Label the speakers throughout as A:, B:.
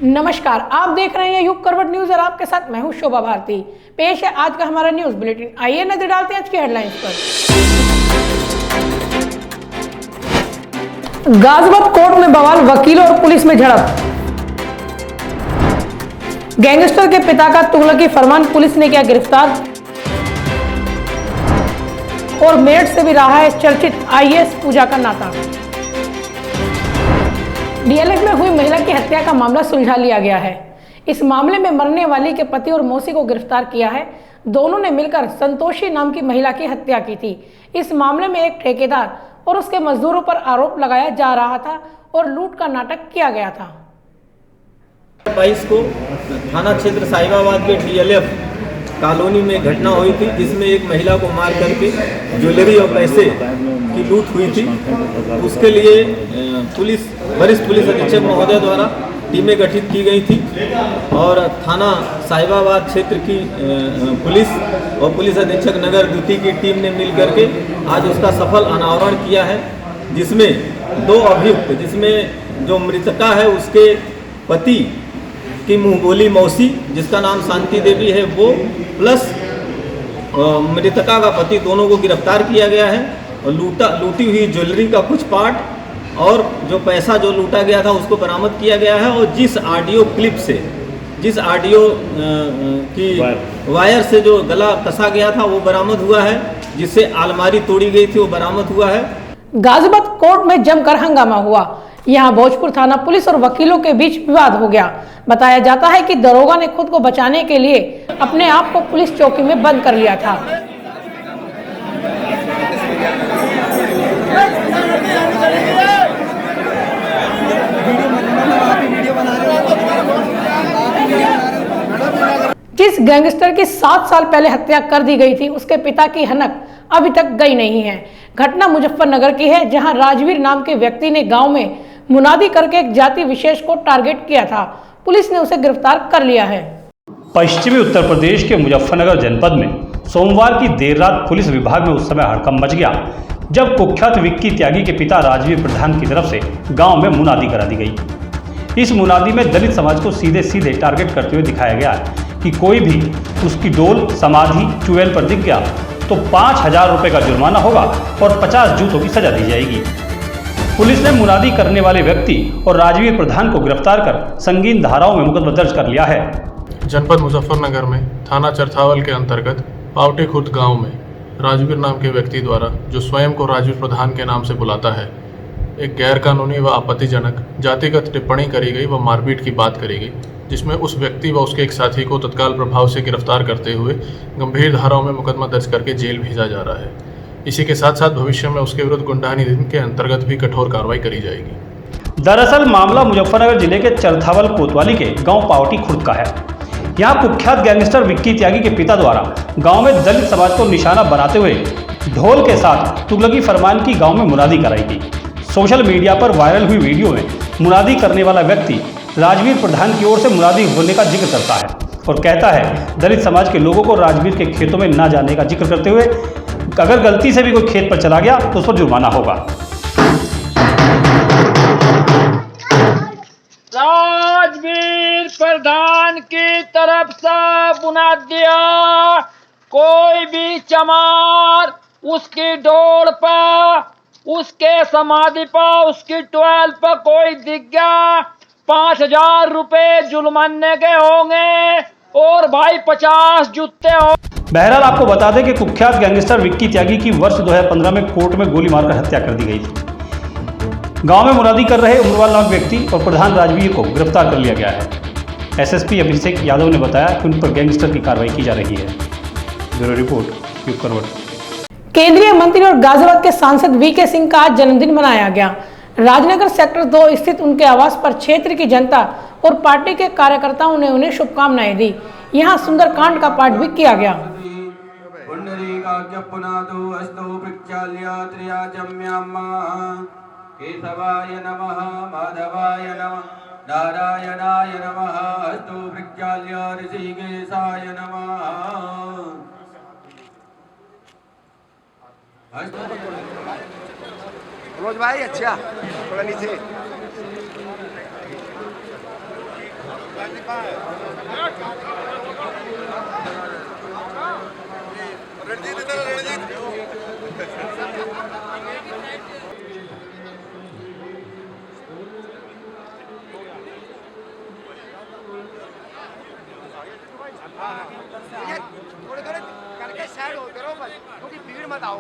A: नमस्कार, आप देख रहे हैं युग करवट न्यूज और आपके साथ मैं हूं शोभा भारती। पेश है आज का हमारा न्यूज बुलेटिन। आइए नजर डालते हैं आज की हेडलाइंस पर। गाजियाबाद कोर्ट में बवाल, वकीलों और पुलिस में झड़प। गैंगस्टर के पिता का तुगलकी फरमान पुलिस ने किया गिरफ्तार। और मेरठ से भी रहा है चर्चित आईएएस पूजा का नाता। डीएलएफ में हुई महिला की हत्या का मामला सुलझा लिया गया है। इस मामले में मरने वाली के पति और मौसी को गिरफ्तार किया है। दोनों ने मिलकर संतोषी नाम की महिला की हत्या की थी। इस मामले में एक ठेकेदार और उसके मजदूरों पर आरोप लगाया जा रहा था और लूट का नाटक किया गया था।
B: 22 को थाना क्षेत्र साहिबाबाद के डीएलएफ कॉलोनी में घटना हुई थी, जिसमें एक महिला को मार करके ज्वेलरी और पैसे की लूट हुई थी। उसके लिए वरिष्ठ पुलिस अधीक्षक महोदय द्वारा टीमें गठित की गई थी और थाना साहिबाबाद क्षेत्र की पुलिस और पुलिस अधीक्षक नगर द्वितीय की टीम ने मिल करके आज उसका सफल अनावरण किया है, जिसमें 2 अभियुक्त, जिसमें जो मृतका है उसके पति की मुंहबोली मौसी, जिसका नाम शांति देवी है, वो प्लस मृतका का पति, दोनों को गिरफ्तार किया गया है। और लूटी हुई ज्वेलरी का कुछ पार्ट और जो पैसा जो लूटा गया था उसको बरामद किया गया है। और जिस ऑडियो क्लिप से, जिस ऑडियो की वायर से जो गला कसा गया था वो बरामद हुआ है, जिससे अलमारी तोड़ी गई थी वो बरामद हुआ है।
A: गाजियाबाद कोर्ट में जमकर हंगामा हुआ। यहां भोजपुर थाना पुलिस और वकीलों के बीच विवाद हो गया। बताया जाता है कि दरोगा ने खुद को बचाने के लिए अपने आप को पुलिस चौकी में बंद कर लिया था। जिस गैंगस्टर की 7 साल पहले हत्या कर दी गई थी, उसके पिता की हनक अभी तक गई नहीं है। घटना मुजफ्फरनगर की है, जहां राजवीर नाम के व्यक्ति ने गांव में मुनादी करके एक जाति विशेष को टारगेट किया था। पुलिस ने उसे गिरफ्तार कर लिया है।
C: पश्चिमी उत्तर प्रदेश के मुजफ्फरनगर जनपद में सोमवार की देर रात पुलिस विभाग में उस समय हड़कंप मच गया जब कुख्यात विक्की त्यागी के पिता राजवीर प्रधान की तरफ से गांव में मुनादी करा दी गई। इस मुनादी में दलित समाज को सीधे सीधे टारगेट करते हुए दिखाया गया कि कोई भी उसकी डोल, समाधि, चुड़ैल पर दिख गया तो 5,000 रुपये का जुर्माना होगा और 50 जूतों की सजा दी जाएगी। पुलिस ने मुनादी करने वाले व्यक्ति और राजवीर प्रधान को गिरफ्तार कर संगीन धाराओं में मुकदमा दर्ज कर लिया है।
D: जनपद मुजफ्फरनगर में थाना चरथावल के अंतर्गत पावटे खुर्द गांव में राजवीर नाम के व्यक्ति द्वारा, जो स्वयं को राजवीर प्रधान के नाम से बुलाता है, एक गैरकानूनी व आपत्तिजनक जातिगत टिप्पणी करी गई व मारपीट की बात करी गई, जिसमें उस व्यक्ति व उसके एक साथी को तत्काल प्रभाव से गिरफ्तार करते हुए गंभीर धाराओं में मुकदमा दर्ज करके जेल भेजा जा रहा है। इसी के साथ साथ भविष्य में उसके विरुद्ध गुंडा निधि के अंतर्गत भी कठोर कार्रवाई करी जाएगी।
C: दरअसल मामला मुजफ्फरनगर जिले के चरथावल कोतवाली के गांव पावटी खुर्द का है। यहाँ कुख्यात गैंगस्टर विक्की त्यागी के पिता द्वारा गांव में दलित समाज को निशाना बनाते हुए ढोल के साथ तुगलकी फरमान की गांव में मुनादी कराई गई। सोशल मीडिया पर वायरल हुई वीडियो में मुनादी करने वाला व्यक्ति राजवीर प्रधान की ओर से मुनादी होने का जिक्र करता है और कहता है दलित समाज के लोगों को राजवीर के खेतों में न जाने का जिक्र करते हुए अगर गलती से भी कोई खेत पर चला गया तो उस पर जुर्माना होगा।
E: राजवीर प्रधान की तरफ से मुनादिया, कोई भी चमार उसकी डोर पर, उसके समाधि पर, उसकी टुएल पर कोई दिख गया 5,000 रुपए जुर्माने के होंगे और भाई 50 जूते हो।
C: बहरहाल आपको बता दें कि कुख्यात गैंगस्टर विक्की त्यागी की वर्ष 2015 में कोर्ट में गोली मारकर हत्या कर दी गई थी। गांव में मुनादी कर रहे उम्रवाल नामक व्यक्ति और प्रधान राजवीर को गिरफ्तार कर लिया गया है। एसएसपी अभिषेक यादव ने बताया कि उन पर गैंगस्टर की कार्रवाई की जा रही है। ब्यूरो रिपोर्ट, युग करवट।
A: केंद्रीय मंत्री और गाजियाबाद के सांसद वीके सिंह का आज जन्मदिन मनाया गया। राजनगर सेक्टर 2 स्थित उनके आवास पर क्षेत्र की जनता और पार्टी के कार्यकर्ताओं ने उन्हें शुभकामनाएं दी। यहाँ सुंदरकांड का पाठ भी किया गया।
F: केशवाय नमः, माधवाय नमः, नारायणाय नमः, अस्तु वृक्षाल्य ऋषिकेशाय नमः। मनोज भाई अच्छा थोड़ा नीचे।
G: थोड़े थोड़े करके साइड होते रहो बस, क्योंकि भीड़ मत आओ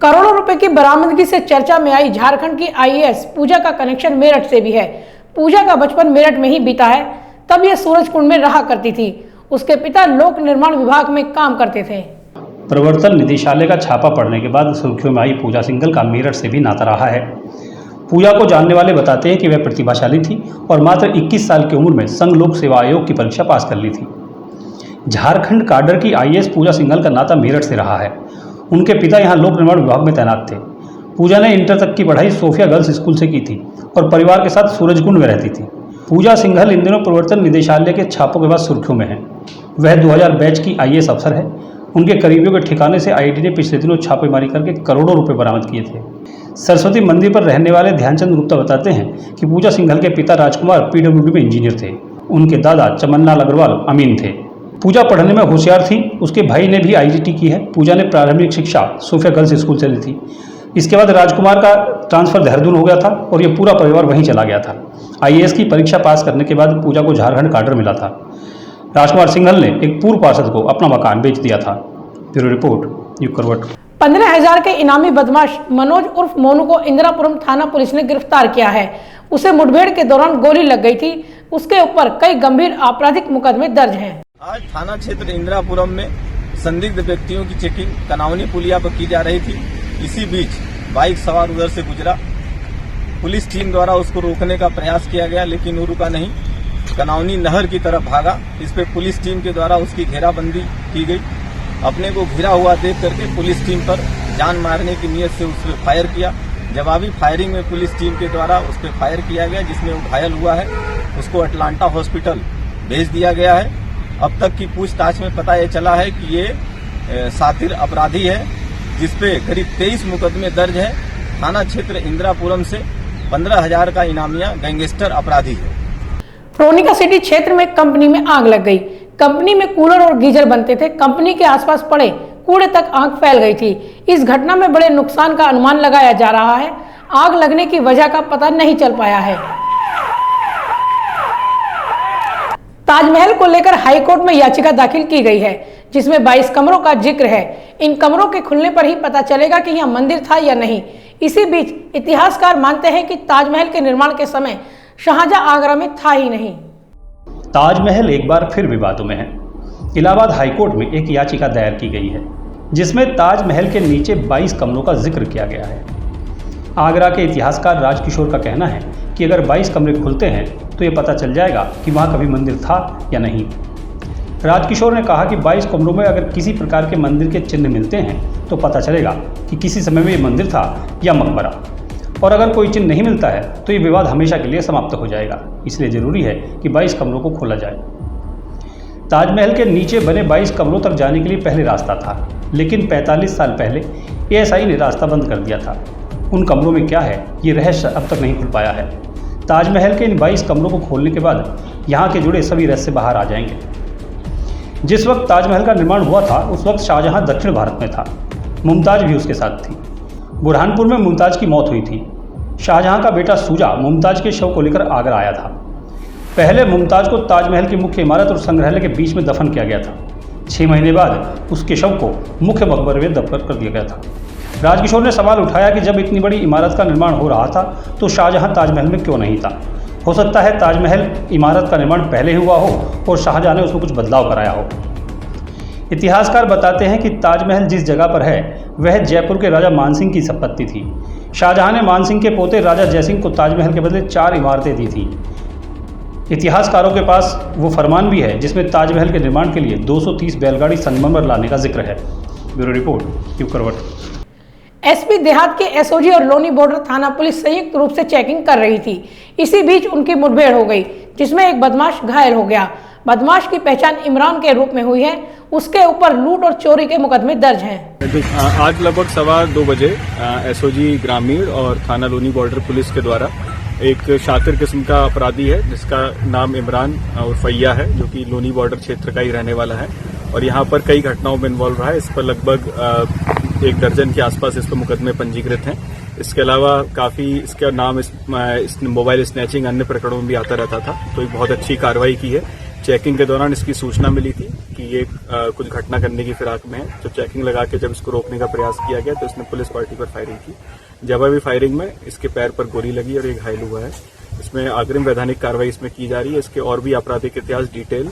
A: करोड़ों रुपए की बरामदगी से चर्चा में आई झारखंड की आईएएस पूजा का कनेक्शन मेरठ से भी है। पूजा का बचपन मेरठ में ही बीता है। तब यह सूरजकुंड में रहा करती थी। उसके पिता लोक निर्माण विभाग में काम करते थे।
C: प्रवर्तन निदेशालय का छापा पड़ने के बाद सुर्खियों में आई पूजा सिंघल का मेरठ से भी नाता रहा है। पूजा को जानने वाले बताते हैं कि वह प्रतिभाशाली थी और मात्र 21 साल की उम्र में संघ लोक सेवा आयोग की परीक्षा पास कर ली थी। झारखंड काडर की आईएएस पूजा सिंघल का नाता मेरठ से रहा है। उनके पिता यहां लोक निर्माण विभाग में तैनात थे। पूजा ने इंटर तक की पढ़ाई सोफिया गर्ल्स स्कूल से की थी और परिवार के साथ सूरजकुंड में रहती थी। पूजा सिंघल इन दिनों प्रवर्तन निदेशालय के छापों के बाद सुर्खियों में है। वह 2000 बैच की आईएएस अफसर है। उनके करीबियों के ठिकाने से आईडी ने पिछले दिनों छापेमारी करके करोड़ों रुपए बरामद किए थे। सरस्वती मंदिर पर रहने वाले ध्यानचंद गुप्ता बताते हैं कि पूजा सिंघल के पिता राजकुमार पीडब्ल्यूडी में इंजीनियर थे। उनके दादा चमनलाल अग्रवाल अमीन थे। पूजा पढ़ने में होशियार थी। उसके भाई ने भी आईजीटी की है। पूजा ने प्रारंभिक शिक्षा सोफिया गर्ल्स स्कूल से ली थी। इसके बाद राजकुमार का ट्रांसफर देहरादून हो गया था और ये पूरा परिवार वहीं चला गया था। आईएएस की परीक्षा पास करने के बाद पूजा को झारखंड काडर मिला था। राजकुमार सिंघल ने एक पूर्व पार्षद को अपना मकान बेच दिया था। ब्यूरो रिपोर्ट यूं करवट।
A: 15,000 के इनामी बदमाश मनोज उर्फ मोनू को इंदिरापुरम थाना पुलिस ने गिरफ्तार किया है। उसे मुठभेड़ के दौरान गोली लग गई थी। उसके ऊपर कई गंभीर आपराधिक मुकदमे दर्ज हैं।
B: आज थाना क्षेत्र इंदिरापुरम में संदिग्ध व्यक्तियों की चेकिंग कनावनी पुलिया पर की जा रही थी। इसी बीच बाइक सवार उधर से गुजरा। पुलिस टीम द्वारा उसको रोकने का प्रयास किया गया, लेकिन वो रुका नहीं, कनावनी नहर की तरफ भागा। इस पे पुलिस टीम के द्वारा उसकी घेराबंदी की गई। अपने को घिरा हुआ देख करके पुलिस टीम पर जान मारने की नीयत से उस पर फायर किया। जवाबी फायरिंग में पुलिस टीम के द्वारा उस पर फायर किया गया, जिसमें वो घायल हुआ है। उसको अटलांटा हॉस्पिटल भेज दिया गया है। अब तक की पूछताछ में पता ये चला है कि ये सातिर अपराधी है, जिसपे करीब 23 मुकदमे दर्ज है। थाना क्षेत्र इंदिरापुरम से 15,000 का इनामिया गैंगस्टर अपराधी है।
A: प्रोनिका सिटी क्षेत्र में कंपनी में आग लग गई। कंपनी में कूलर और गीजर बनते थे। कंपनी के आसपास पड़े कूड़े तक आग फैल गई थी। इस घटना में बड़े नुकसान का अनुमान लगाया जा रहा है। आग लगने की वजह का पता नहीं चल पाया है। ताजमहल को लेकर हाईकोर्ट में याचिका दाखिल की गई है, जिसमें 22 कमरों का जिक्र है। इन कमरों के खुलने पर ही पता चलेगा कि यह मंदिर था या नहीं। इसी बीच इतिहासकार मानते हैं कि ताजमहल के निर्माण के समय शाहजहां आगरा में था ही नहीं।
C: ताजमहल एक बार फिर विवादों में है। इलाहाबाद हाईकोर्ट में एक याचिका दायर की गई है, जिसमें ताजमहल के नीचे 22 कमरों का जिक्र किया गया है। आगरा के इतिहासकार राजकिशोर का कहना है कि अगर 22 कमरे खुलते हैं तो ये पता चल जाएगा कि वहाँ कभी मंदिर था या नहीं। राजकिशोर ने कहा कि 22 कमरों में अगर किसी प्रकार के मंदिर के चिन्ह मिलते हैं तो पता चलेगा कि किसी समय में ये मंदिर था या मकबरा, और अगर कोई चिन्ह नहीं मिलता है तो ये विवाद हमेशा के लिए समाप्त हो जाएगा। इसलिए ज़रूरी है कि 22 कमरों को खोला जाए। ताजमहल के नीचे बने 22 कमरों तक जाने के लिए पहले रास्ता था, लेकिन 45 साल पहले एएसआई ने रास्ता बंद कर दिया था। उन कमरों में क्या है, ये रहस्य अब तक नहीं खुल पाया है। ताजमहल के इन 22 कमरों को खोलने के बाद यहाँ के जुड़े सभी रहस्य बाहर आ जाएंगे। जिस वक्त ताजमहल का निर्माण हुआ था उस वक्त शाहजहां दक्षिण भारत में था। मुमताज़ भी उसके साथ थी। बुरहानपुर में मुमताज़ की मौत हुई थी। शाहजहां का बेटा सूजा मुमताज़ के शव को लेकर आगरा आया था। पहले मुमताज़ को ताजमहल की मुख्य इमारत और संग्रहालय के बीच में दफन किया गया था। 6 महीने बाद उसके शव को मुख्य मकबरे में दफन कर दिया गया था। राजकिशोर ने सवाल उठाया कि जब इतनी बड़ी इमारत का निर्माण हो रहा था तो शाहजहां ताजमहल में क्यों नहीं था। हो सकता है ताजमहल इमारत का निर्माण पहले हुआ हो और शाहजहां ने उसमें कुछ बदलाव कराया हो। इतिहासकार बताते हैं कि ताजमहल जिस जगह पर है वह जयपुर के राजा मानसिंह की संपत्ति थी। शाहजहां ने मानसिंह के पोते राजा जयसिंह को ताजमहल के बदले 4 इमारतें दी थीं। इतिहासकारों के पास वो फरमान भी है जिसमें ताजमहल के निर्माण के लिए 230 बैलगाड़ी संगमरमर लाने का जिक्र है। ब्यूरो रिपोर्ट यूं करवट।
A: एसपी देहात के एसओजी और लोनी बॉर्डर थाना पुलिस संयुक्त रूप से चेकिंग कर रही थी। इसी बीच उनकी मुठभेड़ हो गई, जिसमें एक बदमाश घायल हो गया। बदमाश की पहचान इमरान के रूप में हुई है। उसके ऊपर लूट और चोरी के मुकदमे दर्ज हैं।
H: आज लगभग 2:15 बजे एसओजी ग्रामीण और थाना लोनी बॉर्डर पुलिस के द्वारा एक शातिर किस्म का अपराधी है जिसका नाम इमरान और फैया है, जो कि लोनी बॉर्डर क्षेत्र का ही रहने वाला है और यहाँ पर कई घटनाओं में इन्वॉल्व रहा है। इस पर लगभग 1 दर्जन के आसपास इस पर मुकदमे पंजीकृत हैं। इसके अलावा काफी इसका नाम इस मोबाइल स्नैचिंग अन्य प्रकरणों में भी आता रहता था, तो एक बहुत अच्छी कार्रवाई की है। चेकिंग के दौरान इसकी सूचना मिली थी कि ये कुछ घटना करने की फिराक में है, तो चेकिंग लगा के जब इसको रोकने का प्रयास किया गया तो इसने पुलिस पार्टी पर फायरिंग की। जवाबी फायरिंग में इसके पैर पर गोली लगी और ये घायल हुआ है। इसमें अग्रिम वैधानिक कार्रवाई इसमें की जा रही है। इसके और भी आपराधिक इतिहास डिटेल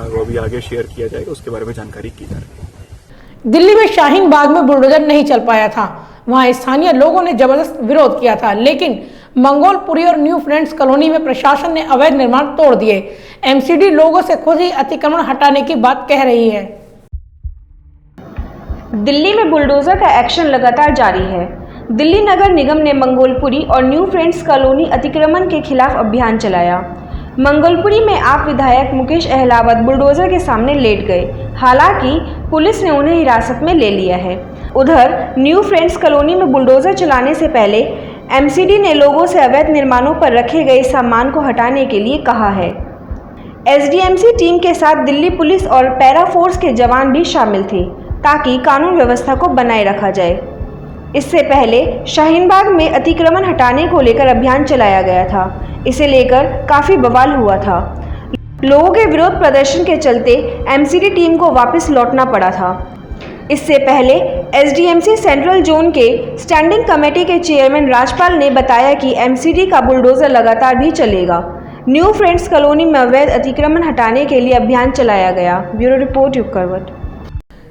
H: वो भी आगे शेयर किया जाएगा, उसके बारे में जानकारी की जा रही है।
A: दिल्ली में शाहीन बाग में बुलडोजर नहीं चल पाया था, वहां स्थानीय लोगों ने जबरदस्त विरोध किया था, लेकिन मंगोलपुरी और न्यू फ्रेंड्स कॉलोनी में प्रशासन ने अवैध निर्माण तोड़ दिए। एमसीडी लोगों से खुद ही अतिक्रमण हटाने की बात कह रही है।
I: दिल्ली में बुलडोजर का एक्शन लगातार जारी है। दिल्ली नगर निगम ने मंगोलपुरी और न्यू फ्रेंड्स कॉलोनी अतिक्रमण के खिलाफ अभियान चलाया। मंगोलपुरी में आप विधायक मुकेश अहलावत बुलडोजर के सामने लेट गए, हालांकि पुलिस ने उन्हें हिरासत में ले लिया है। उधर न्यू फ्रेंड्स कॉलोनी में बुलडोजर चलाने से पहले एमसीडी ने लोगों से अवैध निर्माणों पर रखे गए सामान को हटाने के लिए कहा है। एसडीएमसी टीम के साथ दिल्ली पुलिस और पैरा फोर्स के जवान भी शामिल थे ताकि कानून व्यवस्था को बनाए रखा जाए। इससे पहले शाहीन बाग में अतिक्रमण हटाने को लेकर अभियान चलाया गया था। इसे लेकर काफ़ी बवाल हुआ था। लोगों के विरोध प्रदर्शन के चलते एमसीडी टीम को वापस लौटना पड़ा था। इससे पहले एसडीएमसी सेंट्रल जोन के स्टैंडिंग कमेटी के चेयरमैन राजपाल ने बताया कि एमसीडी का बुलडोजर लगातार भी चलेगा। न्यू फ्रेंड्स कॉलोनी में अवैध अतिक्रमण हटाने के लिए अभियान चलाया गया। ब्यूरो रिपोर्ट युग करवट।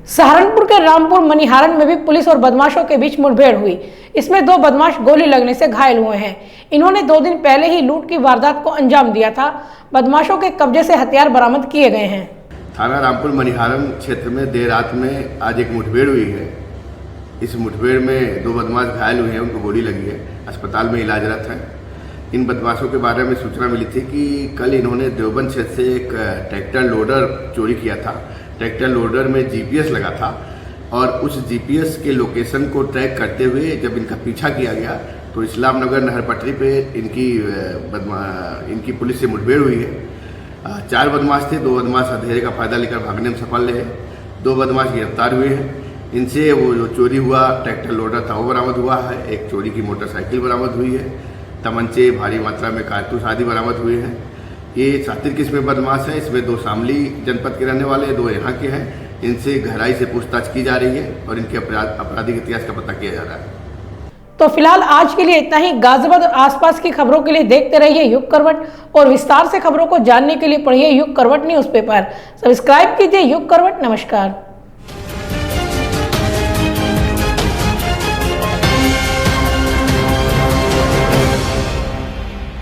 A: सहारनपुर के रामपुर मनिहारन में भी पुलिस और बदमाशों के बीच मुठभेड़ हुई। इसमें 2 बदमाश गोली लगने से घायल हुए हैं। इन्होंने 2 दिन पहले ही लूट की वारदात को अंजाम दिया था। बदमाशों के कब्जे से हथियार बरामद किए गए हैं।
J: थाना रामपुर मनिहारन क्षेत्र में देर रात में आज एक मुठभेड़ हुई है। इस मुठभेड़ में 2 बदमाश घायल हुए हैं, उनको गोली लगी है, अस्पताल में इलाजरत है। इन बदमाशों के बारे में सूचना मिली थी कि कल इन्होंने देवबंद क्षेत्र से एक ट्रैक्टर लोडर चोरी किया था। ट्रैक्टर लोडर में जीपीएस लगा था और उस जीपीएस के लोकेशन को ट्रैक करते हुए जब इनका पीछा किया गया तो इस्लाम नगर नहर पटरी पे इनकी पुलिस से मुठभेड़ हुई है। 4 बदमाश थे, 2 बदमाश अंधेरे का फायदा लेकर भागने में सफल रहे। 2 बदमाश गिरफ्तार हुए हैं। इनसे वो जो चोरी हुआ ट्रैक्टर लोडर था वो बरामद हुआ है। एक चोरी की मोटरसाइकिल बरामद हुई है। तमंचे, भारी मात्रा में कारतूस आदि बरामद हुए हैं। ये शातिर किस्म बदमाश है। इसमें 2 शामली जनपद के रहने वाले, 2 यहाँ के हैं। इनसे गहराई से पूछताछ की जा रही है और इनके आपराधिक इतिहास का पता किया जा रहा है।
A: तो फिलहाल आज के लिए इतना ही। गाजियाबाद और आसपास की खबरों के लिए देखते रहिए युग करवट और विस्तार से खबरों को जानने के लिए पढ़िए युग करवट न्यूज़पेपर। सब्सक्राइब कीजिए युग करवट। नमस्कार।